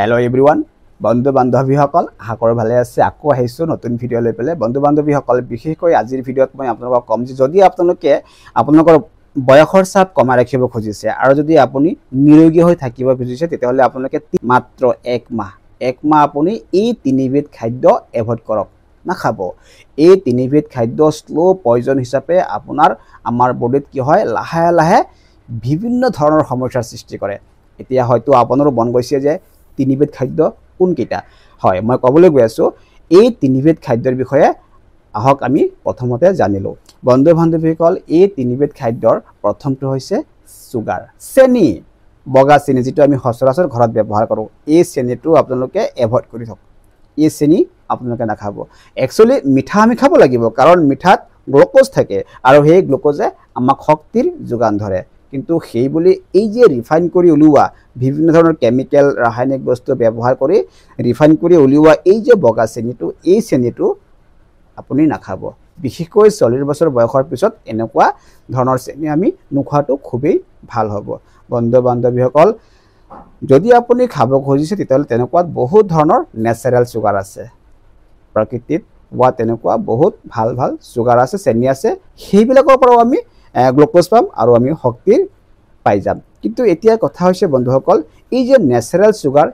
Hello everyone बंधु बान्धवीসকল आशा करो ভালে আছে আকো আহিছো নতুন ভিডিও লৈ পেলে বন্ধু বান্ধৱীসকল বিশেষকৈ আজিৰ ভিডিওত মই আপোনালোকক কম যে যদি আপোনালোকে আপোনালোকৰ বয়সৰ চাপ কমাই ৰাখিব খুজিছে আৰু যদি আপুনি নিৰোগী হৈ থাকিব খুজিছে তেতিয়াহলে আপোনালোকে মাত্ৰ এক মাহ আপুনি এই তিনিবিধ খাদ্য এভয়েড কৰক না খাব এই তিনিবিধ খাদ্য স্লো পয়জন হিচাপে আপোনাৰ আমাৰ বডিত কি হয় লাহে লাহে বিভিন্ন ধৰণৰ সমস্যাৰ সৃষ্টি কৰে এতিয়া হয়তো আপোনাৰো মন গৈছে যে তিনিবিধ খাদ্য কোনকেইটা হয় মই কবলৈ গৈ আছো এই তিনিবিধ খাদ্যৰ বিষয়ে আহক আমি প্ৰথমতে জানিলো বন্ধু বান্ধৱীসকল এই তিনিবিধ খাদ্যৰ প্ৰথমটো হৈছে সুগাৰ চেনি বগা চেনি যেটো আমি সচৰাচৰ ঘৰত ব্যৱহাৰ কৰো এই চেনিটো আপোনালোকে এভয়েড কৰি থক এই চেনি আপোনালোকে নাখাব একচুয়ালি মিঠা আমি খাব লাগিব কাৰণ মিঠাত গ্লুকোজ থাকে আৰু সেই গ্লুকোজে আমাক শক্তিৰ যোগান ধৰে কিন্তু সেই বুলি এই যে ৰিফাইন কৰি উলিওৱা বিভিন্ন ধৰণৰ কেমিক্যাল ৰাসায়নিক বস্তু ব্যৱহাৰ কৰি ৰিফাইন কৰি উলিওৱা এই যে বগা চেনিটো এই চেনিটো আপুনি নাখাব বিশেষকৈ 40 বছৰ বয়সৰ পিছত এনেকুৱা ধৰণৰ চেনি আমি নোখোৱাটো খুবেই ভাল হ'ব বন্ধু বান্ধৱীসকল যদি আপুনি খাব খুজিছে তেতিয়াহলে তেনেকুৱা বহুত ধৰণৰ নেচাৰেল সুগাৰ আছে প্ৰকৃতিত वा তেনেকুৱা বহুত ভাল ভাল সুগাৰ আছে চেনি আছে সেইবিলাকৰ পৰা আমি গ্লুকোজ পাম আৰু আমি শক্তি পাই যাম কিন্তু এতিয়া কথা হৈছে বন্ধুসকল এই যে নেচাৰেল সুগাৰ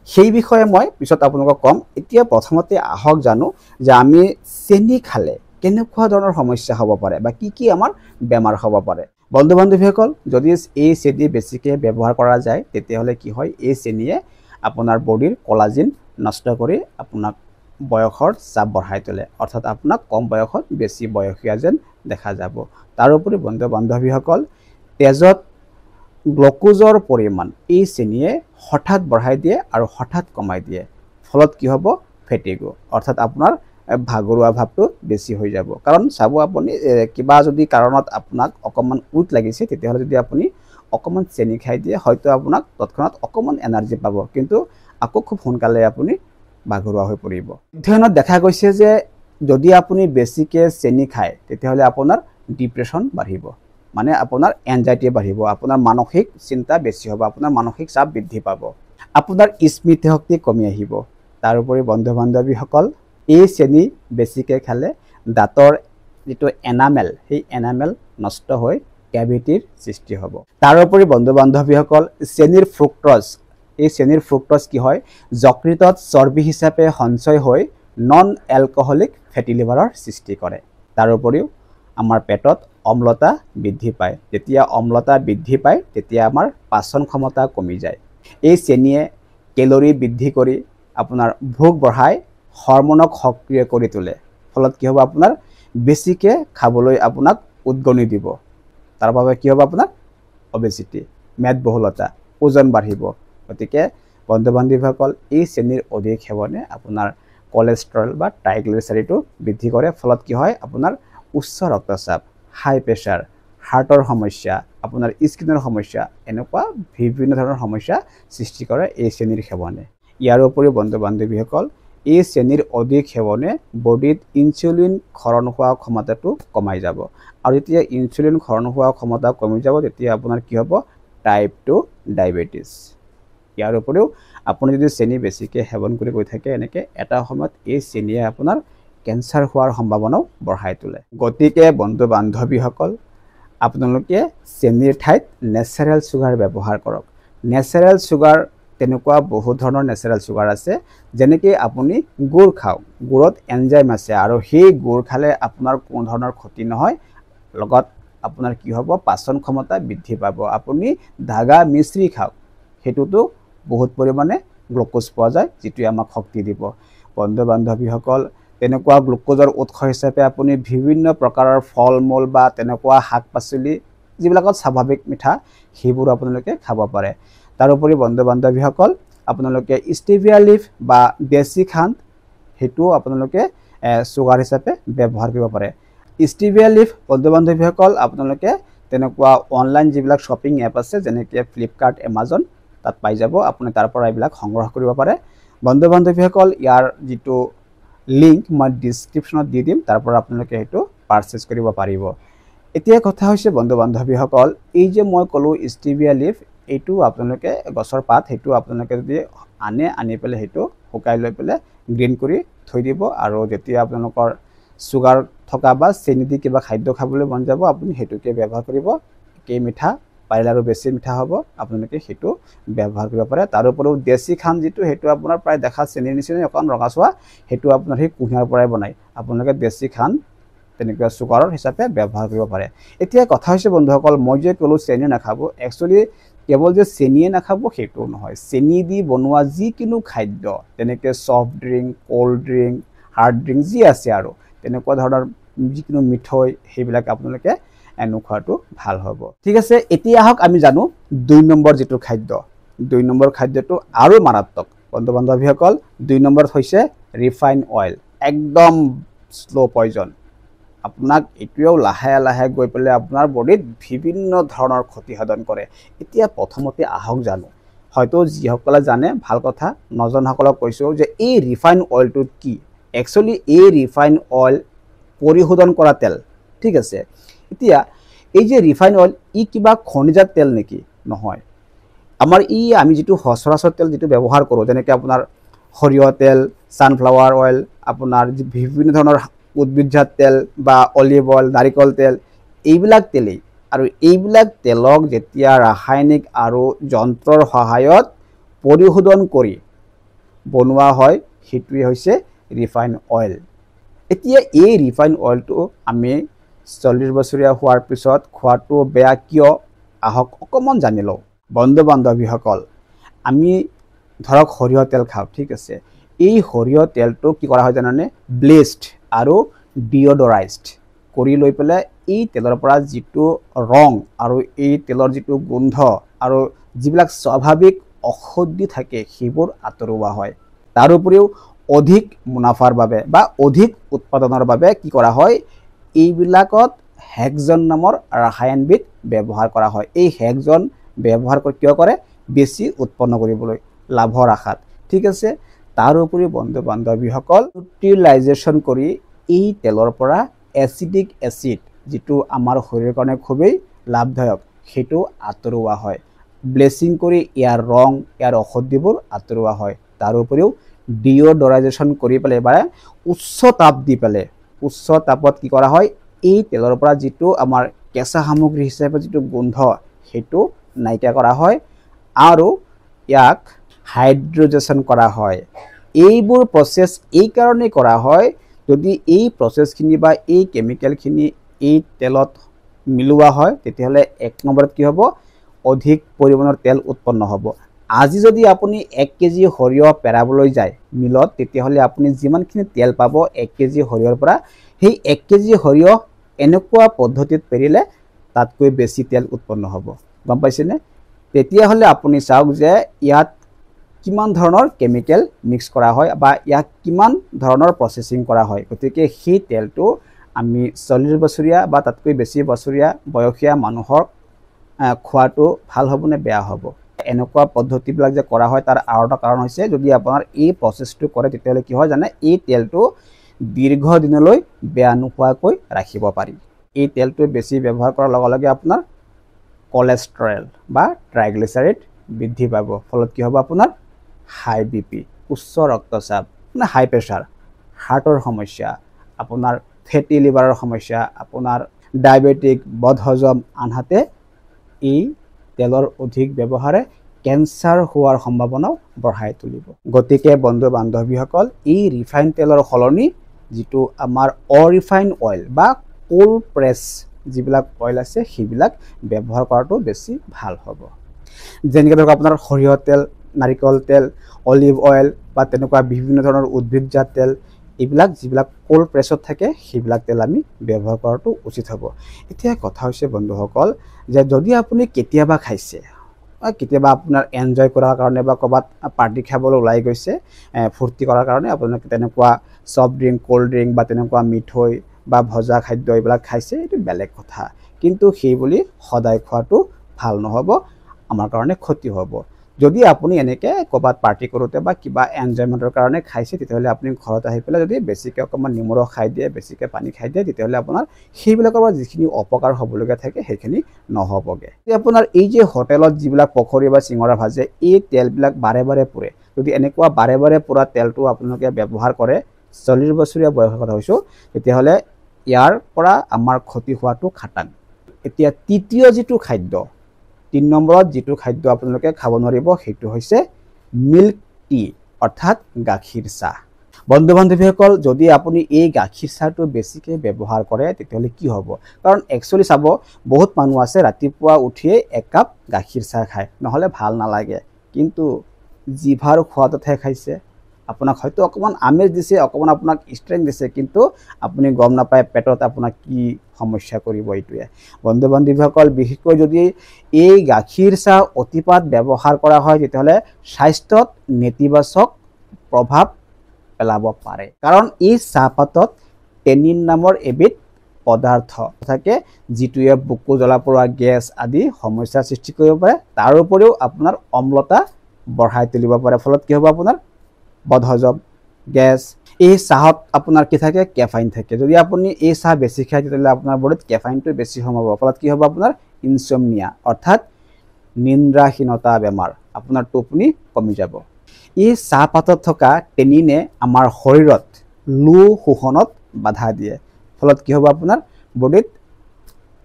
সেই বিষয়ে মই পিছত আপোনালোকক কম এতিয়া প্ৰথমতে আহক জানো যে আমি চেনি খালে কেনেকুৱা ধৰণৰ সমস্যা হ'ব পাৰে বা কি আমাৰ বেমাৰ হ'ব পাৰে বন্ধু বান্ধৱীসকল যদি এই চেনি বেছিকৈ ব্যৱহাৰ কৰা যায় তেতিয়াহলে কি হয় এই চেনিয়ে আপোনাৰ বডিৰ কোলাজেন নষ্ট কৰি আপোনাক বয়সৰ চাপ বঢ়াই তোলে অৰ্থাৎ আপোনাক কম বয়সত বেছি বয়সীয়া যেন দেখা যাব তাৰ উপৰি বন্ধু বান্ধৱীসকল তেজত গ্লুকোজৰ পৰিমাণ এই চেনিয়ে হঠাৎ বঢ়াই দিয়ে আৰু হঠাৎ কমাই দিয়ে ফলত কি হ'ব ফেটিগো অৰ্থাৎ আপোনাৰ ভাগৰুৱা ভাৱটো বেছি হৈ যাব কাৰণ চাব আপুনি কিবা যদি কাৰণত আপোনাক অকমান উত লাগিছে তেতিয়াহলে যদি আপুনি অকমান চেনি খাই দিয়ে হয়তো আপোনাক তৎক্ষণাত অকমান এনাৰ্জি পাব কিন্তু আকৌ খুব সোনকালে আপুনি ভাগৰুৱা হৈ পৰিব অধ্যয়নত দেখা গৈছে যে যদি আপুনি বেছিকে চেনি খায় তেতিয়াহলে আপোনাৰ ডিপ্ৰেছন বাঢ়িব মানে আপোনাৰ এনজাইটি বাঢ়িব আপোনাৰ মানসিক চিন্তা বেছি হ'ব আপোনাৰ মানসিক চাপ বৃদ্ধি পাব আপোনাৰ স্মৃতি শক্তি কমি আহিব তাৰ উপৰি বন্ধু বান্ধৱীসকল এই চেনি বেছিকে খালে দাঁতৰ যেটো এনামেল সেই এনামেল নষ্ট হৈ কেভিটিৰ সৃষ্টি হ'ব তাৰ উপৰি বন্ধু বান্ধৱীসকল চেনিৰ ফ্ৰুক্টোজ এই চেনিৰ ফ্ৰুক্টোজ কি হয় যকৃতত চৰ্বি হিচাপে সঞ্চয় হৈ নন এলকহলিক ফেটি লিভাৰৰ সৃষ্টি কৰে তাৰ উপৰিও আমাৰ পেটত অম্লতা বৃদ্ধি পায় যেতিয়া অম্লতা বৃদ্ধি পায় তেতিয়া আমাৰ পাচন ক্ষমতা কমি যায় এই চেনিয়ে কেলৰি বৃদ্ধি কৰি আপোনাৰ ভোক বঢ়াই হৰমনক সক্ৰিয় কৰি তোলে ফলত কি হ'ব আপোনাৰ বেছিকে খাবলৈ আপোনাক উদ্গনি দিব তাৰ বাবে কি হ'ব আপোনাৰ অবেসিটি মেদবহুলতা ওজন বাঢ়িব গতিকে বন্ধু বান্ধৱীসকল এই চেনিৰ অধিক সেৱনে আপোনাৰ কোলেষ্ট্ৰল বা ট্ৰাইগ্লিচাৰাইডটো বৃদ্ধি কৰে ফলত কি হয় আপোনাৰ উচ্চ ৰক্তচাপ হাই প্ৰেছাৰ হাৰ্টৰ সমস্যা আপোনাৰ স্কিনৰ সমস্যা এনেকুৱা বিভিন্ন ধৰণৰ সমস্যা সৃষ্টি কৰে এই চেনিৰ সেৱনে ইয়াৰ উপৰিও বন্ধু বান্ধৱীসকল এই চেনিৰ অধিক সেৱনে বডিত ইনসুলিন ক্ষৰণ হোৱা ক্ষমতাটো কমাই যাব আৰু যেতিয়া ইনসুলিন ক্ষৰণ হোৱা ক্ষমতা কমি যাব তেতিয়া আপোনাৰ কি হ'ব টাইপ 2 ডায়াবেটিস ইয়াৰ উপৰিও আপুনি যদি চেনি বেছিকৈ সেৱন কৰি গৈ থাকে এনেকৈ এটা সময়ত এই চেনিয়ে আপোনাৰ কেন্সাৰ হোৱাৰ সম্ভাৱনাও বঢ়াই তোলে গতিকে বন্ধু বান্ধৱীসকল আপোনালোকে চেনিৰ ঠাইত নেচাৰেল সুগাৰ ব্যৱহাৰ কৰক নেচাৰেল সুগাৰ তেনেকুৱা বহুত ধৰণৰ নেচাৰেল সুগাৰ আছে যেনেকৈ আপুনি গুড় খাওক গুড়ত এনজাইম আছে আৰু সেই গুড় খালে আপোনাৰ কোনো ধৰণৰ ক্ষতি নহয় লগত আপোনাৰ কি হ'ব পাচন ক্ষমতা বৃদ্ধি পাব আপুনি ধাগা মিশ্ৰি খাওক হেতুটো বহুত পৰিমাণে গ্লুকোজ পোৱা যায় যেটো আমাক শক্তি দিব বন্ধু বান্ধৱীসকল তেনেকুৱা গ্লুকোজৰ উৎস হিচাপে আপুনি বিভিন্ন প্ৰকাৰৰ ফল-মূল বা তেনেকুৱা শাক-পাচলি যিবিলাকত স্বাভাৱিক মিঠা সেইবোৰ আপোনালোকে খাব পাৰে তাৰ উপৰি বন্ধু বান্ধৱীসকল আপোনালোকে স্টেভিয়া লিফ বা দেশী খাণ্ড হেতু আপোনালোকে সুগাৰ হিচাপে ব্যৱহাৰ কৰিব পাৰে স্টেভিয়া লিফ বন্ধু বান্ধৱীসকল আপোনালোকে তেনেকুৱা অনলাইন যিবিলাক শ্বপিং এপ আছে যেনেকৈ ফ্লিপকাৰ্ট এমাজন তাত পাই যাব আপুনি তাৰ পৰা এইবিলাক সংগ্ৰহ কৰিব পাৰে বন্ধু বান্ধৱীসকল ইয়াৰ যেটো লিংক মই ডেসক্ৰিপচনত দি দিম তাৰ পৰা আপোনালোকে হেতু পাৰচেজ কৰিব পাৰিব এতিয়া কথা হৈছে বন্ধু বান্ধৱীসকল এই যে মই কলো স্টেভিয়া লিফ এইটো আপোনালোকে গছৰ পাত সেইটো আপোনালোকে যদি আনি পেলাই সেইটো শুকাই লৈ পেলাই গ্ৰীণ কৰি থৈ দিব আৰু যেতিয়া আপোনালোকৰ সুগাৰ থকা বা চেনি দি কিবা খাদ্য খাবলৈ মন যাব আপুনি সেইটোকে ব্যৱহাৰ কৰিব কি মিঠা পাৰিলে আৰু বেছি মিঠা হ'ব আপোনালোকে সেইটো ব্যৱহাৰ কৰিব পাৰে তাৰোপৰিও দেশী খান যেটো সেইটো আপোনাৰ প্ৰায় দেখা চেনিৰ নিচিনা অকণ ৰঙাছোৱা সেইটো আপোনাৰ সেই কুঁহিয়াৰ পৰাই বনায় আপোনালোকে দেশী খান তেনেকুৱা সুগাৰৰ হিচাপে ব্যৱহাৰ কৰিব পাৰে এতিয়া কথা হৈছে বন্ধুসকল মই যে কলো চেনি নাখাব একচুয়ালি কেৱল যে চেনিয়ে নাখাব সেইটো নহয় চেনি দি বনোৱা যিকোনো খাদ্য তেনেকৈ soft drink cold drink hard drink যি আছে আৰু তেনেকুৱা ধৰণৰ যিকোনো মিঠৈ সেইবিলাক আপোনালোকে নোখোৱাটো ভাল হ'ব ঠিক আছে এতিয়া আহক আমি জানো 2 নম্বৰ যেটো খাদ্য 2 নম্বৰ খাদ্যটো আৰু মাৰাত্মক বন্ধু বান্ধৱীসকল 2 নম্বৰত হৈছে ৰিফাইন অইল একদম স্লো পয়জন আপোনাক এতিয়াও লাহে লাহে গৈ পেলাই আপোনাৰ বডিত বিভিন্ন ধৰণৰ ক্ষতি সাধন কৰে এতিয়া প্ৰথমতে আহক জানো হয়তো যিসকলে জানে ভাল কথা নজনসকলক কৈছো যে এই ৰিফাইন অইলটো কি একচুয়ালি এই ৰিফাইন অইল পৰিশোধন কৰা তেল ঠিক আছে এতিয়া এই যে ৰিফাইন অইল ই কিবা খনিজাত তেল নেকি নহয় আমাৰ ই আমি যেটো সচৰাচৰ তেল যেটো ব্যৱহাৰ কৰো যেনেকৈ আপোনাৰ সৰিয়হ তেল সানফ্লাৱাৰ অইল আপোনাৰ বিভিন্ন ধৰণৰ উদ্ভিদজাত তেল বা অলিভ অইল নাৰিকল তেল এইবিলাক তেলেই আৰু এইবিলাক তেলক যেতিয়া ৰাসায়নিক আৰু যন্ত্ৰৰ সহায়ত পৰিশোধন কৰি বনোৱা হয় সেইটোৱে হৈছে ৰিফাইন অইল এতিয়া এই ৰিফাইন অইলটো আমি 40 বছৰীয়া হোৱাৰ পিছত খোৱাটো বেয়া কিয় আহক অকমান জানি লও বন্ধু বান্ধৱীসকল আমি ধৰক সৰিয়হ তেল খাওঁ ঠিক আছে এই সৰিয়হ তেলটো কি কৰা হয় জানানে ব্লেস্ড আৰু ডিঅডৰাইজড কৰি লৈ পেলাই এই তেলৰ পৰা যেটো ৰং আৰু এই তেলৰ যেটো গোন্ধ আৰু যিবিলাক স্বাভাৱিক অশুদ্ধি থাকে সেইবোৰ আঁতৰোৱা হয় তাৰ উপৰিও অধিক মুনাফাৰ বাবে বা অধিক উৎপাদনৰ বাবে কি কৰা হয় এইবিলাকত হেক্সন নামৰ ৰাসায়নিক ব্যৱহাৰ কৰা হয় এই হেক্সন ব্যৱহাৰ কৰি কিয় কৰে বেছি উৎপন্ন কৰিবলৈ লাভৰ আশাত ঠিক আছে তাৰ উপৰিও বন্ধু বান্ধৱীসকল ইউটিলাইজেশ্যন কৰি এই তেলৰ পৰা এসিডিক এসিড যেটো আমাৰ শৰীৰৰ কাৰণে খুবেই লাভদায়ক সেইটো আঁতৰোৱা হয় ব্লেচিং কৰি ইয়াৰ ৰং ইয়াৰ অশুদ্ধিবোৰ আঁতৰোৱা হয় তাৰ উপৰিও ডিঅডৰাইজেশ্যন কৰি পেলাই বা উচ্চ তাপ দি পেলাই উচ্চ তাপত কি কৰা হয় এই তেলৰ পৰা যেটো আমাৰ কেঁচা সামগ্ৰী হিচাপে যেটো গোন্ধ সেইটো নাইকিয়া কৰা হয় আৰু ইয়াক হাইড্ৰজেশন কৰা হয় এইবোৰ প্ৰসেস এই কাৰণে কৰা হয় যদি এই প্ৰসেসখিনি বা এই কেমিক্যালখিনি এই তেলত মিলোৱা হয় তেতিয়াহলে এক নম্বৰত কি হ'ব অধিক পৰিমাণৰ তেল উৎপন্ন হ'ব আজি যদি আপুনি 1 কেজি সৰিয়হ পেৰাবলৈ যায় মিলত তেতিয়াহলে আপুনি যিমানখিনি তেল পাব 1 কেজি সৰিয়হৰ পৰা সেই 1 কেজি সৰিয়হ এনেকুৱা পদ্ধতিত পেৰিলে তাতকৈ বেছি তেল উৎপন্ন হ'ব গম পাইছেনে তেতিয়াহলে আপুনি চাওক যে ইয়াত কিমান ধৰণৰ কেমিক্যাল মিক্স কৰা হয় বা ইয়াক কিমান ধৰণৰ প্ৰসেসিং কৰা হয় গতিকে সেই তেলটো আমি 40 বছৰীয়া বা তাতকৈ বেছি বছৰীয়া বয়সীয়া মানুহৰ খোৱাটো ভাল হ'ব নে বেয়া হ'ব এনেকুৱা পদ্ধতিবিলাক যে কৰা হয় তাৰ আৰু এটা কাৰণ হৈছে যদি আপোনাৰ এই প্ৰসেসটো কৰে তেতিয়াহলে কি হয় জানে এই তেলটো দীৰ্ঘ দিনলৈ বেয়া নোহোৱাকৈ ৰাখিব পাৰি এই তেলটো বেছি ব্যৱহাৰ কৰাৰ লগে লগে আপোনাৰ কোলেষ্ট্ৰল বা ট্ৰাইগ্লিচাৰাইড বৃদ্ধি পাব ফলত কি হ'ব আপোনাৰ হাই বিপি উচ্চ ৰক্তচাপ মানে হাই প্ৰেছাৰ হাৰ্টৰ সমস্যা আপোনাৰ ফেটি লিভাৰৰ সমস্যা আপোনাৰ ডায়াবেটিক বদহজম আনহাতে এই তেলৰ অধিক ব্যৱহাৰে ক্যান্সাৰ হোৱাৰ সম্ভাৱনা বঢ়াই তুলিব গতিকে বন্ধু বান্ধৱীসকল এই ৰিফাইন তেলৰ সলনি যেটো আমাৰ অৰিফাইন অইল বা কোল্ড প্ৰেছ যিবিলাক অইল আছে সেইবিলাক ব্যৱহাৰ কৰাটো বেছি ভাল হ'ব যেনেকৈ ধৰক আপোনাৰ সৰিয়হ তেল নাৰিকল তেল অলিভ অইল বা তেনেকুৱা বিভিন্ন ধৰণৰ উদ্ভিদজাত তেল এইবিলাক যিবিলাক কোল্ড প্ৰেছত থাকে সেইবিলাক তেল আমি ব্যৱহাৰ কৰাটো উচিত হ'ব এতিয়া কথা হৈছে বন্ধুসকল যে যদি আপুনি কেতিয়াবা খাইছে কেতিয়াবা আপোনাৰ এনজয় কৰাৰ কাৰণে বা কবাত পাৰ্টি খাবলৈ ওলাই গৈছে ফুৰ্তি কৰাৰ কাৰণে আপোনাক তেনেকুৱা সফট ড্ৰিংক কোল্ড ড্ৰিংক বা তেনেকুৱা মিঠৈ বা ভজা খাদ্য এইবিলাক খাইছে এটা বেলেগ কথা কিন্তু সেই বুলি সদায় খোৱাটো ভাল নহব আমাৰ কাৰণে ক্ষতি হ'ব যদি আপুনি এনেকৈ ক'ৰবাত পাৰ্টি কৰোঁতে বা কিবা এনজয়মেণ্টৰ কাৰণে খাইছে তেতিয়াহ'লে আপুনি ঘৰত আহি পেলাই যদি বেছিকৈ অকণমান নিমখ খাই দিয়ে, বেছিকৈ পানী খাই দিয়ে, তেতিয়াহ'লে আপোনাৰ সেইবিলাকৰ পৰা যিখিনি অপকাৰ হ'বলগীয়া থাকে সেইখিনি নহ'বগৈ। আপোনাৰ এই যে হোটেলত যিবিলাক পকৰি বা চিঙৰা ভাজে, এই তেলবিলাক বাৰে বাৰে পুৰে। যদি এনেকুৱা বাৰে বাৰে পুৰা তেলটো আপোনালোকে ব্যৱহাৰ কৰে, 40 বছৰীয়া বয়সৰ কথা কৈছোঁ, তেতিয়াহ'লে ইয়াৰ পৰা আমাৰ ক্ষতি হোৱাটো খাটাং। এতিয়া তৃতীয় যিটো খাদ্য, 3 নম্বৰত যিটো খাদ্য আপোনালোকে খাব নোৱাৰিব সেইটো হৈছে মিল্ক টি অৰ্থাৎ গাখীৰ চাহ। বন্ধু বান্ধৱীসকল, যদি আপুনি এই গাখীৰ চাহটো বেছিকৈ ব্যৱহাৰ কৰে তেতিয়াহ'লে কি হ'ব? কাৰণ একচুৱেলি চাব, বহুত মানুহ আছে ৰাতিপুৱা উঠিয়েই 1 কাপ গাখীৰ চাহ খায়, নহ'লে ভাল নালাগে, কিন্তু জিভাৰ সোৱাদতহে খাইছে। আপোনাক হয়তো অকণমান আমেজ দিছে, অকণমান আপোনাক ষ্ট্ৰেংথ দিছে, কিন্তু আপুনি গম নাপায় পেটত আপোনাক কি সমস্যা কৰিব। এইটোৱে বন্ধু বান্ধৱীসকল, বিশেষকৈ যদি এই গাখীৰ চাহ অতিপাত ব্যৱহাৰ কৰা হয় তেতিয়াহ'লে স্বাস্থ্যত নেতিবাচক প্ৰভাৱ পেলাব পাৰে। কাৰণ এই চাহপাতত টেনিন নামৰ এবিধ পদাৰ্থ থাকে, যিটোৱে বুকু জ্বলা পোৰা, গেছ আদি সমস্যাৰ সৃষ্টি কৰিব পাৰে। তাৰ উপৰিও আপোনাৰ অম্লতা বঢ়াই তুলিব পাৰে। ফলত কি হ'ব? আপোনাৰ বদহজম, গেছ। এই চাহত আপোনাৰ কি থাকে? কেফাইন থাকে। যদি আপুনি এই চাহ বেছি খায় তেতিয়াহ'লে আপোনাৰ বডিত কেফাইনটো বেছি সোমাব। ফলত কি হ'ব? আপোনাৰ ইনচমনিয়া অৰ্থাৎ নিদ্ৰাহীনতা বেমাৰ, আপোনাৰ টোপনি কমি যাব। এই চাহপাতত থকা টেনিনে আমাৰ শৰীৰত লো শোষণত বাধা দিয়ে। ফলত কি হ'ব? আপোনাৰ বডিত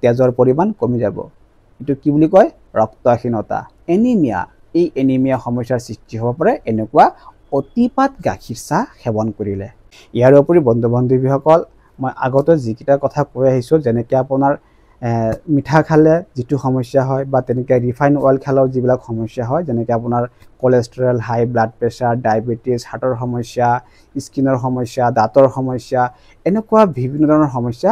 তেজৰ পৰিমাণ কমি যাব। এইটো কি বুলি কয়? ৰক্তহীনতা, এনিমিয়া। এই এনিমিয়া সমস্যাৰ সৃষ্টি হ'ব পাৰে এনেকুৱা অতিপাত গাখীৰ চাহ সেৱন কৰিলে। ইয়াৰ উপৰি বন্ধু বান্ধৱীসকল, মই আগতে যিকেইটা কথা কৈ আহিছোঁ, যেনেকৈ আপোনাৰ মিঠা খালে যিটো সমস্যা হয়, বা তেনেকৈ ৰিফাইন অইল খালেও যিবিলাক সমস্যা হয়, যেনেকৈ আপোনাৰ কলেষ্ট্ৰল, হাই ব্লাড প্ৰেছাৰ, ডায়েবেটিছ, হাৰ্টৰ সমস্যা, স্কিনৰ সমস্যা, দাঁতৰ সমস্যা, এনেকুৱা বিভিন্ন ধৰণৰ সমস্যা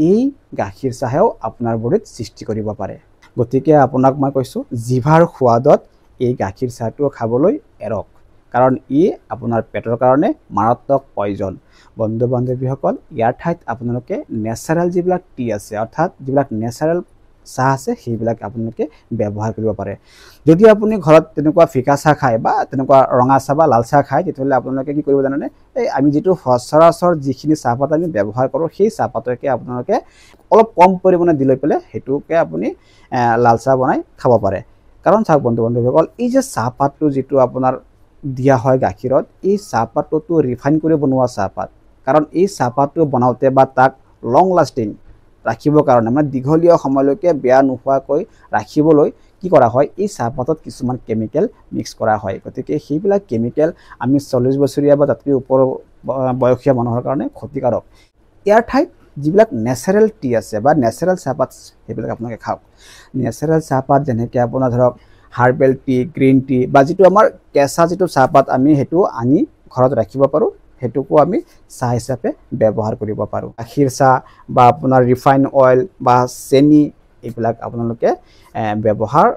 এই গাখীৰ চাহেও আপোনাৰ বডিত সৃষ্টি কৰিব পাৰে। গতিকে আপোনাক মই কৈছোঁ, জিভাৰ সোৱাদত এই গাখীৰ চাহটো খাবলৈ এৰক, কাৰণ ই আপোনাৰ পেটৰ কাৰণে মাৰাত্মক পয়জন। বন্ধু বান্ধৱীসকল, ইয়াৰ ঠাইত আপোনালোকে নেচাৰেল যিবিলাক টি আছে, অৰ্থাৎ যিবিলাক নেচাৰেল চাহ আছে, সেইবিলাক আপোনালোকে ব্যৱহাৰ কৰিব পাৰে। যদি আপুনি ঘৰত তেনেকুৱা ফিকা চাহ খায় বা তেনেকুৱা ৰঙা চাহ বা লাল চাহ খায়, তেতিয়াহ'লে আপোনালোকে কি কৰিব জানেনে? এই আমি যিটো সচৰাচৰ যিখিনি চাহপাত আমি ব্যৱহাৰ কৰোঁ, সেই চাহপাতকে আপোনালোকে অলপ কম পৰিমাণে দি লৈ পেলাই সেইটোকে আপুনি লাল চাহ বনাই খাব পাৰে। কাৰণ চাওক বন্ধু বান্ধৱীসকল, এই যে চাহপাতটো যিটো আপোনাৰ দিয়া হয় গাখীৰত, এই চাহপাতটো ৰিফাইন কৰি বনোৱা চাহপাত। কাৰণ এই চাহপাতটো বনাওঁতে বা তাক লং লাষ্টিং ৰাখিবৰ কাৰণে, মানে দীঘলীয়া সময়লৈকে বেয়া নোহোৱাকৈ ৰাখিবলৈ কি কৰা হয়? এই চাহপাতত কিছুমান কেমিকেল মিক্স কৰা হয়। গতিকে সেইবিলাক কেমিকেল আমি 40 বছৰীয়া বা তাতকৈ ওপৰৰ বয়সীয়া মানুহৰ কাৰণে ক্ষতিকাৰক। ইয়াৰ ঠাইত যিবিলাক নেচাৰেল টি আছে বা নেচাৰেল চাহপাত, সেইবিলাক আপোনালোকে খাওক। নেচাৰেল চাহপাত যেনেকৈ আপোনাৰ ধৰক হাৰ্বেল টি, গ্ৰীণ টি, বা যিটো আমাৰ কেঁচা যিটো চাহপাত আমি সেইটো আনি ঘৰত ৰাখিব পাৰোঁ, সেইটোকো আমি চাহ হিচাপে ব্যৱহাৰ কৰিব পাৰোঁ। গাখীৰ চাহ বা আপোনাৰ ৰিফাইন অইল বা চেনি, এইবিলাক আপোনালোকে ব্যৱহাৰ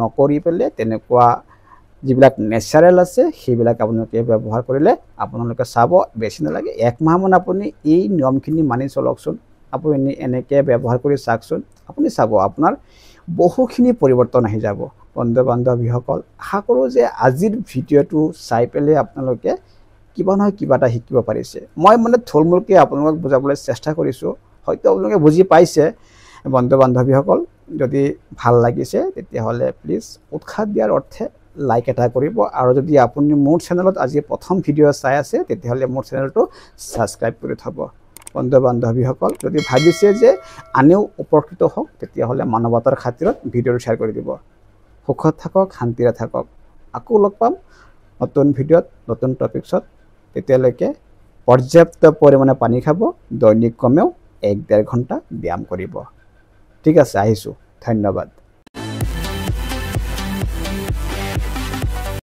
নকৰি পেলাই তেনেকুৱা যিবিলাক নেচাৰেল আছে সেইবিলাক আপোনালোকে ব্যৱহাৰ কৰিলে আপোনালোকে চাব, বেছি নালাগে 1 মাহমান আপুনি এই নিয়মখিনি মানি চলকচোন। আপুনি এনেকৈ ব্যৱহাৰ কৰি চাওকচোন, আপুনি চাব আপোনাৰ বহুখিনি পৰিৱৰ্তন আহি যাব। বন্ধু বান্ধৱীসকল, আশা কৰোঁ যে আজিৰ ভিডিঅ'টো চাই পেলাই আপোনালোকে কিবা নহয় কিবা এটা শিকিব পাৰিছে। মই মানে থুলমূলকৈ আপোনালোকক বুজাবলৈ চেষ্টা কৰিছোঁ, হয়তো আপোনালোকে বুজি পাইছে। বন্ধু বান্ধৱীসকল, যদি ভাল লাগিছে তেতিয়াহ'লে প্লিজ উৎসাহ দিয়াৰ অৰ্থে লাইক এটা কৰিব, আৰু যদি আপুনি মোৰ চেনেলত আজি প্ৰথম ভিডিঅ' চাই আছে তেতিয়াহ'লে মোৰ চেনেলটো ছাবস্ক্ৰাইব কৰি থ'ব। বন্ধু বান্ধৱীসকল, যদি ভাবিছে যে আনেও উপকৃত হওক তেতিয়াহ'লে মানৱতাৰ খাতিৰত ভিডিঅ'টো শ্বেয়াৰ কৰি দিব। সুখত থাকক, শান্তিৰে থাকক। আকৌ লগ পাম নতুন ভিডিঅ'ত, নতুন টপিকছত। তেতিয়ালৈকে পৰ্যাপ্ত পৰিমাণে পানী খাব, দৈনিক কমেও 1-1.5 ঘণ্টা ব্যায়াম কৰিব। ঠিক আছে, আহিছোঁ। ধন্যবাদ।